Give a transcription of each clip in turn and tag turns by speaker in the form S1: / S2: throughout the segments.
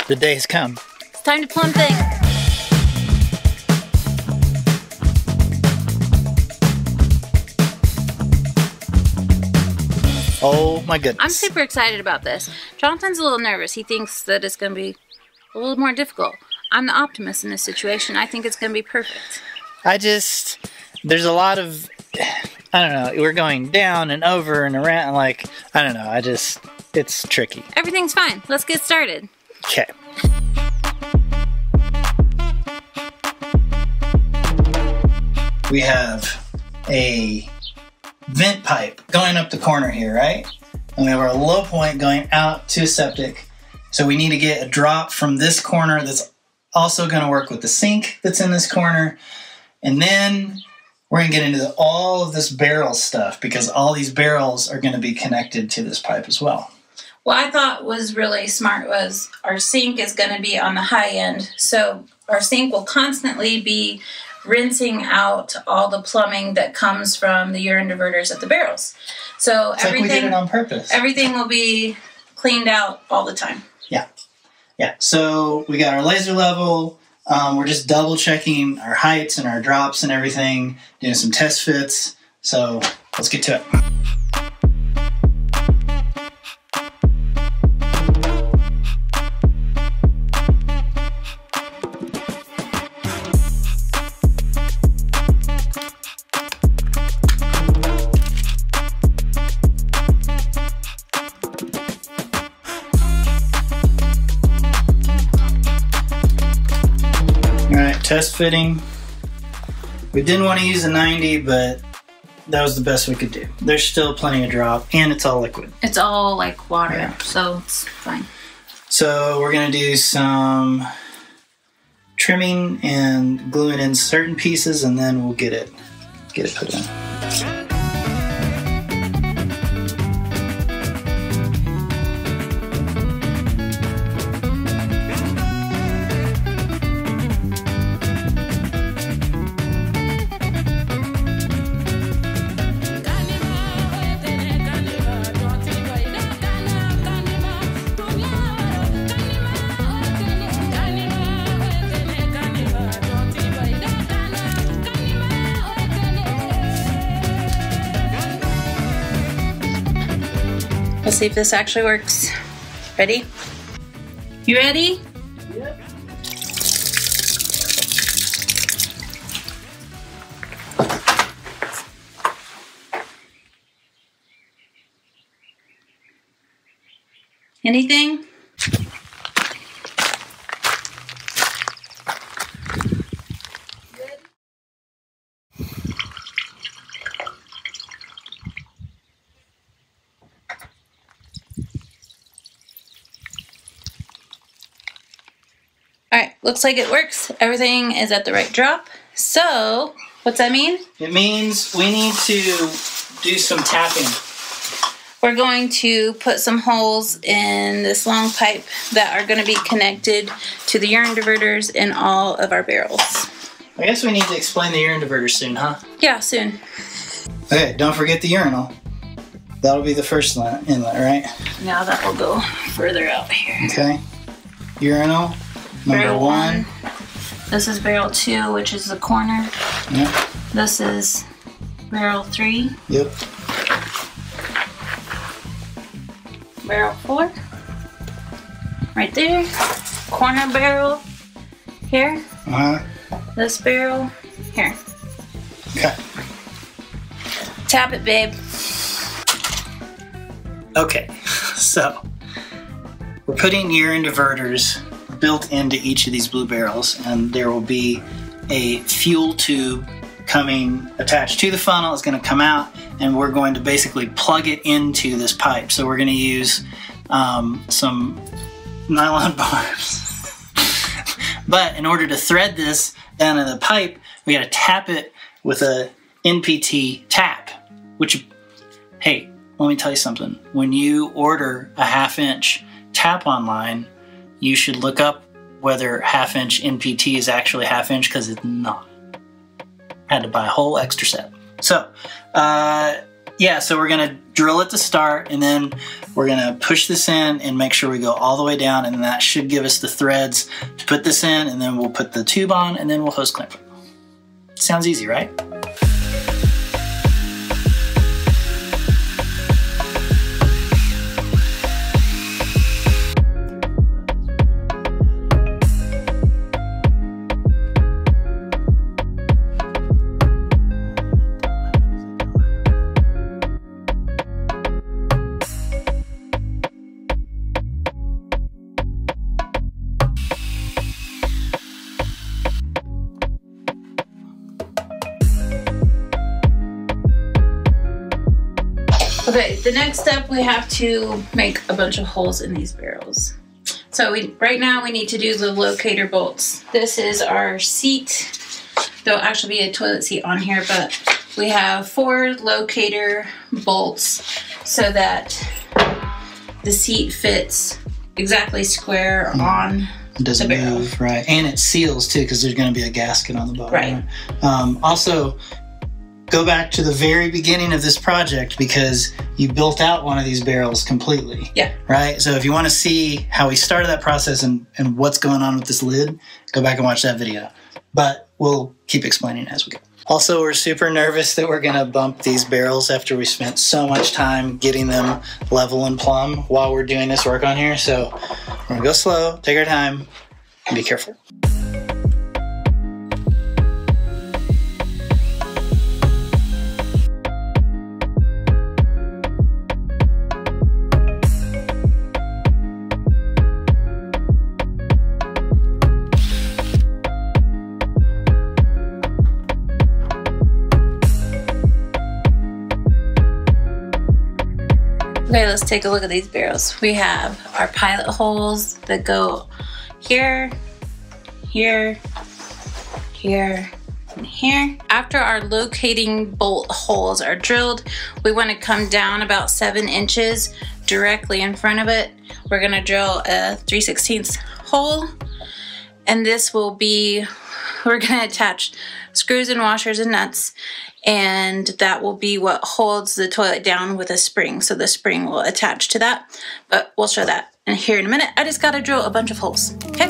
S1: The day's come.
S2: It's time to plumb things.
S1: Oh my goodness.
S2: I'm super excited about this. Jonathan's a little nervous. He thinks that it's going to be a little more difficult. I'm the optimist in this situation. I think it's going to be perfect.
S1: There's a lot of, I don't know, we're going down and over and around, like, I don't know, it's tricky.
S2: Everything's fine. Let's get started.
S1: Okay. We have a vent pipe going up the corner here, right? And we have our low point going out to a septic. So we need to get a drop from this corner that's also going to work with the sink that's in this corner. And then we're going to get into all of this barrel stuff because all these barrels are going to be connected to this pipe as well.
S2: What I thought was really smart was our sink is going to be on the high end. So our sink will constantly be rinsing out all the plumbing that comes from the urine diverters at the barrels. So
S1: it's like we did it on purpose.
S2: Everything will be cleaned out all the time.
S1: Yeah. Yeah. So we got our laser level. We're just double checking our heights and our drops and everything, doing some test fits. So let's get to it. Test fitting. We didn't want to use a 90, but that was the best we could do. There's still plenty of drop, and it's all liquid.
S2: It's all like water, so it's fine.
S1: So we're gonna do some trimming and gluing in certain pieces, and then we'll get it put in.
S2: Let's see if this actually works. Ready? You ready?
S1: Yep.
S2: Anything? Alright, looks like it works. Everything is at the right drop. So, what's that mean?
S1: It means we need to do some tapping.
S2: We're going to put some holes in this long pipe that are going to be connected to the urine diverters in all of our barrels.
S1: I guess we need to explain the urine diverters soon, huh?
S2: Yeah, soon.
S1: Okay, don't forget the urinal. That'll be the first inlet, right?
S2: Now that will go further out here.
S1: Okay. Urinal. Number one.
S2: This is barrel 2, which is the corner.
S1: Yep.
S2: This is barrel 3.
S1: Yep.
S2: Barrel 4. Right there. Corner barrel here.
S1: Uh-huh.
S2: This barrel here.
S1: Okay.
S2: Tap it, babe.
S1: Okay, so we're putting urine diverters built into each of these blue barrels, and there will be a fuel tube coming attached to the funnel. It's going to come out, and we're going to basically plug it into this pipe. So we're going to use some nylon bars. But in order to thread this down in the pipe, we got to tap it with a NPT tap, which, hey, let me tell you something. When you order a 1/2 inch tap online, you should look up whether 1/2 inch NPT is actually 1/2 inch, because it's not. Had to buy a whole extra set. So, Yeah, so we're gonna drill at the start, and then we're gonna push this in and make sure we go all the way down, and that should give us the threads to put this in, and then we'll put the tube on, and then we'll hose clamp it. Sounds easy, right?
S2: Okay, the next step, we have to make a bunch of holes in these barrels. So right now we need to do the locator bolts. This is our seat. There'll actually be a toilet seat on here, but we have 4 locator bolts so that the seat fits exactly square on
S1: it doesn't
S2: the barrel.
S1: move, right? And it seals too, because there's going to be a gasket on the bottom.
S2: Right.
S1: Also, go back to the very beginning of this project because you built out one of these barrels completely.
S2: Yeah.
S1: Right? So if you want to see how we started that process and what's going on with this lid, go back and watch that video. But we'll keep explaining as we go. Also, we're super nervous that we're going to bump these barrels after we spent so much time getting them level and plumb while we're doing this work on here. So we're going to go slow, take our time, and be careful.
S2: Okay, let's take a look at these barrels. We have our pilot holes that go here, here, here, and here. After our locating bolt holes are drilled, we want to come down about 7 inches directly in front of it. We're going to drill a 3/16 hole, and this will be, we're going to attach screws and washers and nuts, and that will be what holds the toilet down with a spring. So the spring will attach to that, but we'll show that here in a minute. I just got to drill a bunch of holes, okay?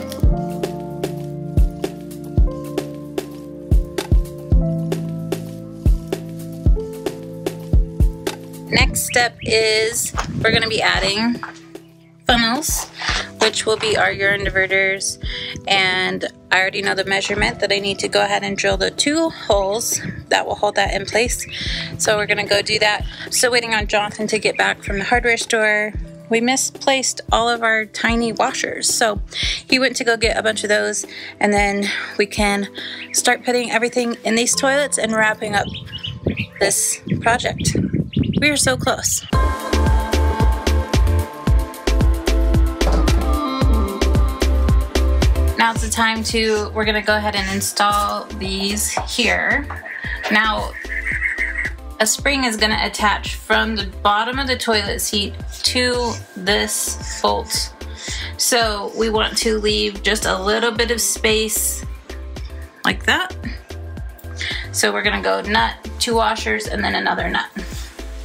S2: Next step is we're going to be adding funnels, which will be our urine diverters, and I already know the measurement that I need to go ahead and drill the 2 holes that will hold that in place. So we're gonna go do that. Still waiting on Jonathan to get back from the hardware store. We misplaced all of our tiny washers, so he went to go get a bunch of those, and then we can start putting everything in these toilets and wrapping up this project. We are so close. Now's the time we're gonna go ahead and install these here. Now, a spring is gonna attach from the bottom of the toilet seat to this bolt. So we want to leave just a little bit of space like that. So we're gonna go nut, 2 washers, and then another nut.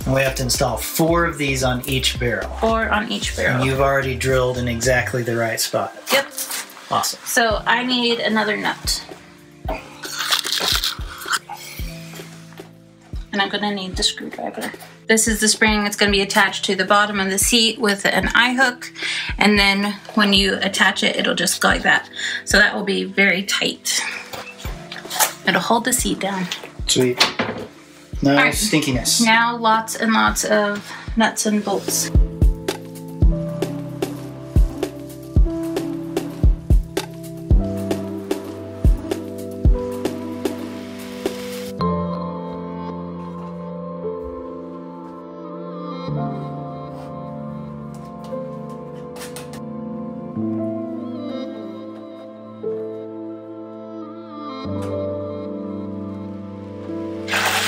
S1: And we have to install 4 of these on each barrel.
S2: 4 on each barrel.
S1: And you've already drilled in exactly the right spot.
S2: Yep.
S1: Awesome.
S2: So I need another nut. And I'm gonna need the screwdriver. This is the spring. It's gonna be attached to the bottom of the seat with an eye hook. And then when you attach it, it'll just go like that. So that will be very tight. It'll hold the seat down.
S1: Sweet. No
S2: right.
S1: stinkiness.
S2: Now lots and lots of nuts and bolts.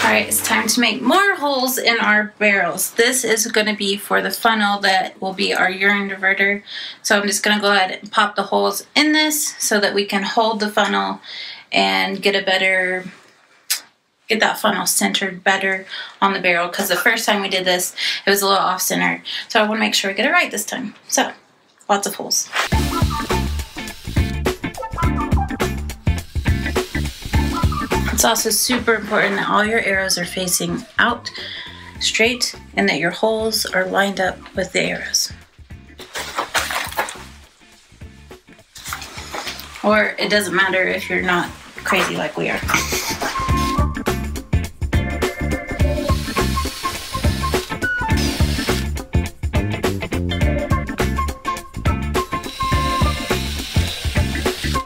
S2: Alright, it's time to make more holes in our barrels. This is going to be for the funnel that will be our urine diverter. So I'm just going to go ahead and pop the holes in this so that we can hold the funnel and get a better get that funnel centered better on the barrel, because the first time we did this, it was a little off-centered. So I want to make sure we get it right this time. So, lots of holes. It's also super important that all your arrows are facing out straight and that your holes are lined up with the arrows. Or it doesn't matter if you're not crazy like we are.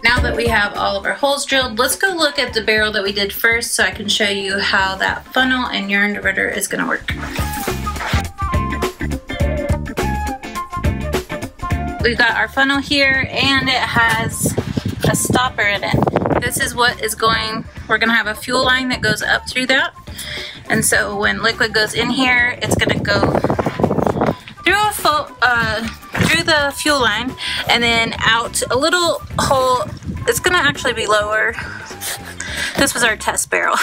S2: Now that we have all of our holes drilled, let's go look at the barrel that we did first so I can show you how that funnel and yarn diverter is going to work. We've got our funnel here and it has a stopper in it. This is what is we're going to have a fuel line that goes up through that. And so when liquid goes in here, it's going to go through the fuel line and then out a little hole. It's going to actually be lower. This was our test barrel.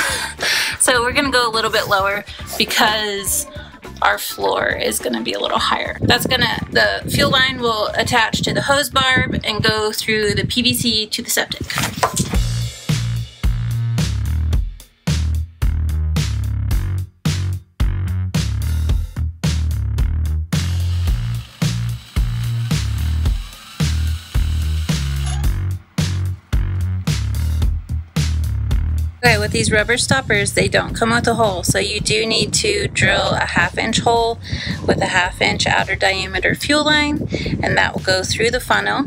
S2: So we're going to go a little bit lower because our floor is going to be a little higher. The fuel line will attach to the hose barb and go through the PVC to the septic. Okay, with these rubber stoppers, they don't come with a hole, so you do need to drill a 1/2 inch hole with a 1/2 inch outer diameter fuel line, and that will go through the funnel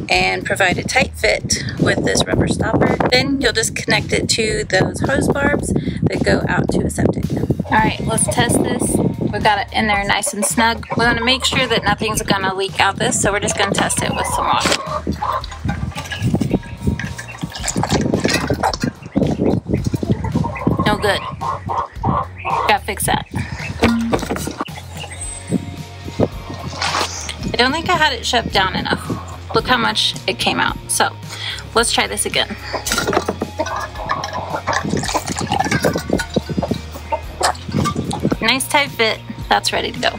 S2: and provide a tight fit with this rubber stopper. Then you'll just connect it to those hose barbs that go out to a septic. Alright, let's test this. We've got it in there nice and snug. We want to make sure that nothing's going to leak out this, so we're just going to test it with some water. No good. Gotta fix that. I don't think I had it shoved down enough. Look how much it came out. So, let's try this again. Nice tight fit. That's ready to go.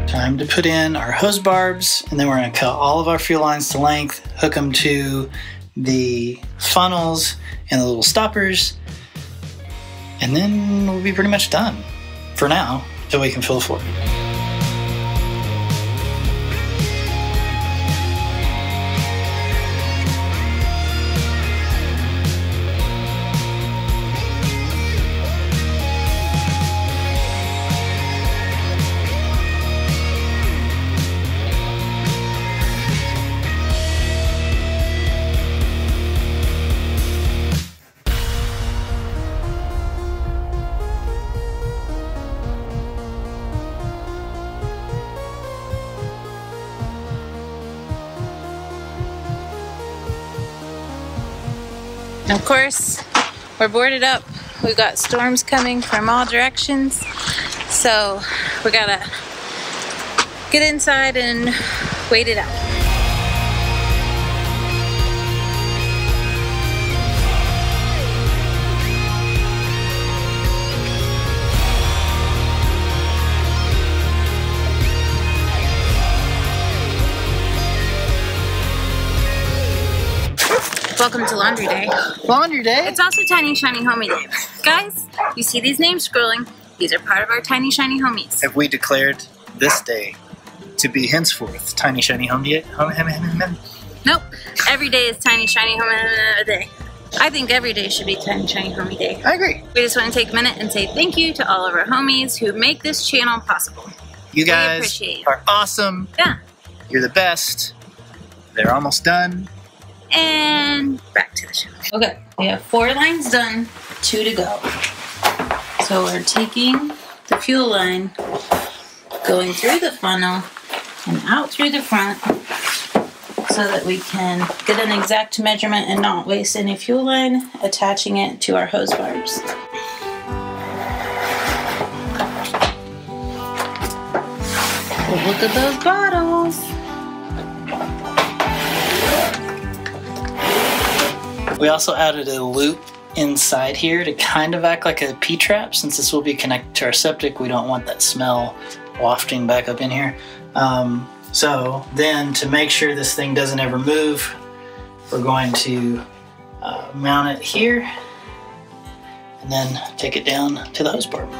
S1: Time to put in our hose barbs, and then we're going to cut all of our fuel lines to length, hook them to the funnels and the little stoppers, and then we'll be pretty much done for now until we can fill the floor.
S2: Of course, we're boarded up. We've got storms coming from all directions. So we gotta get inside and wait it out. Welcome to Laundry Day.
S1: Laundry Day?
S2: It's also Tiny Shiny Homie Day. Guys, you see these names scrolling? These are part of our Tiny Shiny Homies.
S1: Have we declared this day to be henceforth Tiny Shiny Home Day?
S2: Nope. Every day is Tiny Shiny Homie Day. I think every day should be Tiny Shiny Homie Day.
S1: I agree.
S2: We just want to take a minute and say thank you to all of our homies who make this channel possible.
S1: You guys are awesome.
S2: Yeah.
S1: You're the best. They're almost done.
S2: And back to the show. Okay, we have 4 lines done, 2 to go. So we're taking the fuel line, going through the funnel and out through the front so that we can get an exact measurement and not waste any fuel line, attaching it to our hose barbs. Oh, look at those bottles.
S1: We also added a loop inside here to kind of act like a P-trap. Since this will be connected to our septic, we don't want that smell wafting back up in here. So then, to make sure this thing doesn't ever move, we're going to mount it here and then take it down to the hose barb.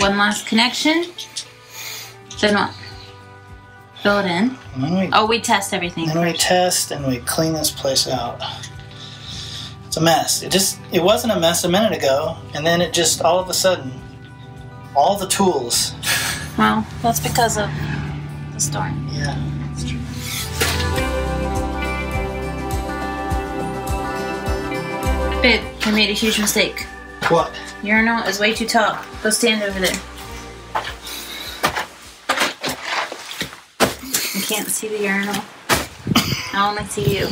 S2: One last connection. Then what? Fill it in. We test everything
S1: Then we test and we clean this place out. It's a mess. It wasn't a mess a minute ago, and then it just all of a sudden, all the tools.
S2: Well, that's because of the storm.
S1: Yeah, that's true.
S2: Babe, I made a huge mistake.
S1: What?
S2: Urinal is way too tall. Go stand over there. I can't see the urinal. I only see you.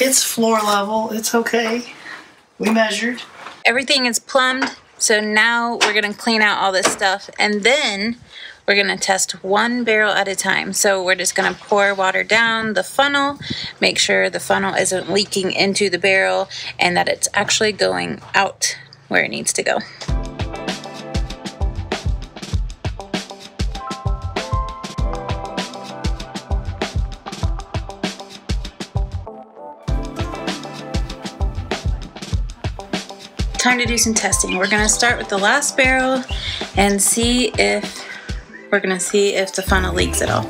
S1: It's floor level. It's okay. We measured.
S2: Everything is plumbed, so now we're going to clean out all this stuff, and then we're going to test 1 barrel at a time. So we're just going to pour water down the funnel, make sure the funnel isn't leaking into the barrel, and that it's actually going out where it needs to go. Time to do some testing. We're going to start with the last barrel and see if the funnel leaks at all.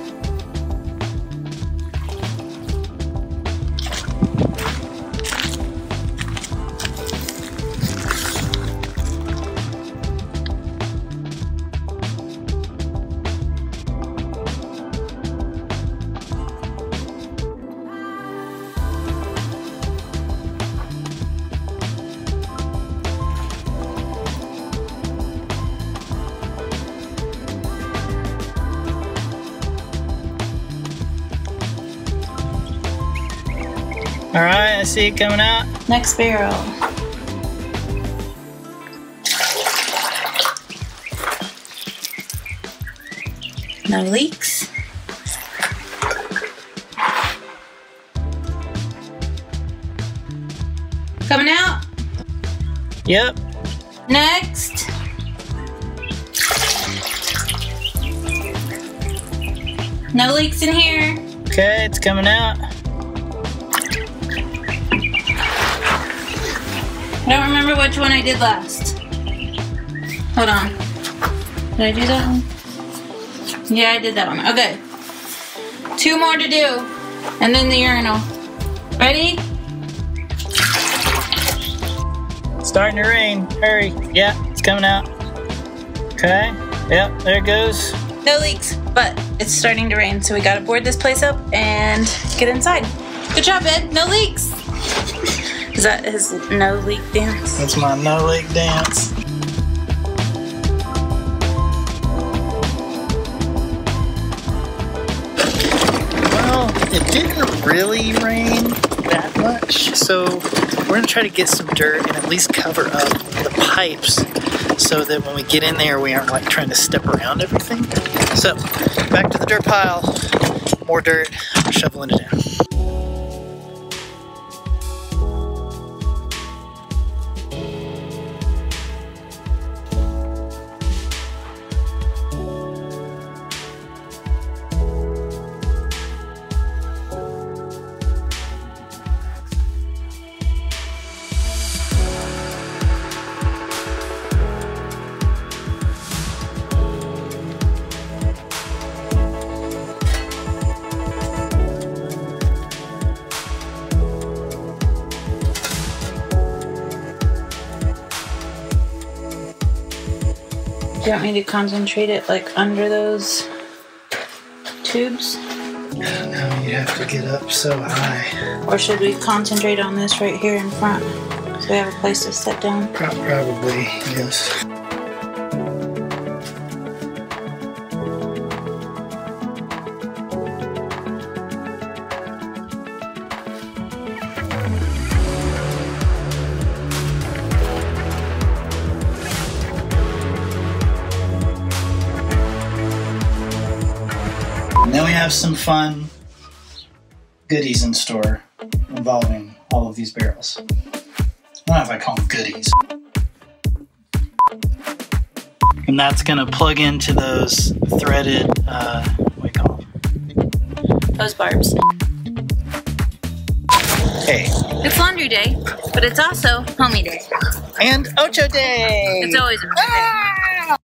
S1: All right, I see it coming out.
S2: Next barrel. No leaks. Coming out.
S1: Yep.
S2: Next. No leaks in here.
S1: Okay, it's coming out.
S2: I don't remember which one I did last. Hold on. Did I do that one? Yeah, I did that one. Okay. 2 more to do. And then the urinal. Ready?
S1: It's starting to rain. Hurry. Yeah, it's coming out. Okay. Yep, there it goes.
S2: No leaks, but it's starting to rain, so we gotta board this place up and get inside. Good job, Ed. No leaks. Is that his no leak dance?
S1: That's my no leak dance. Well, it didn't really rain that much, so we're gonna try to get some dirt and at least cover up the pipes so that when we get in there, we aren't like trying to step around everything. So, back to the dirt pile, more dirt, we're shoveling it in.
S2: Do you want me to concentrate it like under those tubes?
S1: No, you have to get up so high.
S2: Or should we concentrate on this right here in front so we have a place to sit down?
S1: Probably, yes. And then we have some fun goodies in store involving all of these barrels. I don't know if I call them goodies. And that's gonna plug into those threaded, what do you call them?
S2: Those barbs.
S1: Hey.
S2: It's laundry day, but it's also homie day.
S1: And Ocho Day!
S2: It's always a homie day.